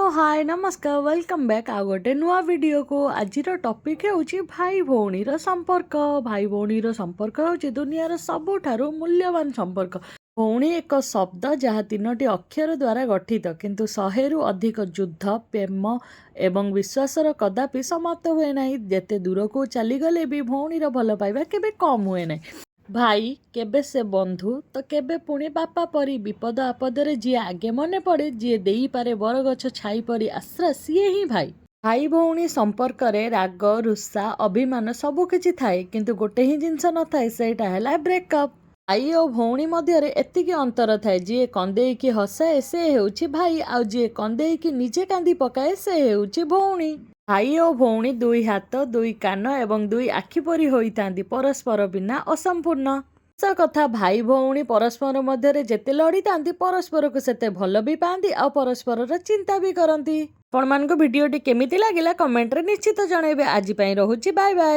हाय नमस्कार welcome back आ गोटे नुआ वीडियो को आज टॉपिक है भाई भौणीर संपर्क। भाई भौणीर संपर्क हूँ दुनियार सबुठारु मूल्यवान संपर्क। भौणी एक शब्द जहाँ 3टी अक्षर द्वारा गठित किंतु 100 अधिक युद्ध प्रेम एवं विश्वासर कदापि समाप्त हुए ना। जेते दूर को चलीगले भी भौणीर भल पाइबा केबे कम हुए ना। भाई केबे से बंधु तो केबे पुणी बापा परी विपद आपदरे जी आगे मने पड़े जी देई पारे बरगछ छाई परी आश्रा सीए ही भाई। भाई भौणी संपर्क रे राग रुषा अभिमान सबु किछि थाए किंतु गोटे ही जिनस न थाए सेटा हैला ब्रेकअप। भाई और भौणी मध्य एतिकी अंतर थाए जी कंदेई हसाए से हेउछि भाई आउ जी कंदेई निजे कांदी पकाए से हेउछि भौणी। भाई और भौणी दुई हाथ दुई कान एवं दुई आखि परी होइतांती परस्पर बिना असंपूर्ण। कथा भाई भौणी परस्पर मध्य जेते लड़ीता परस्पर को सेते भल भी पाती आ परस्पर चिंता भी करती। आपण मान वीडियोटी केमिति लागिला कमेंट रे निश्चित जनइबे। आज पई रहुछि बाय बाय।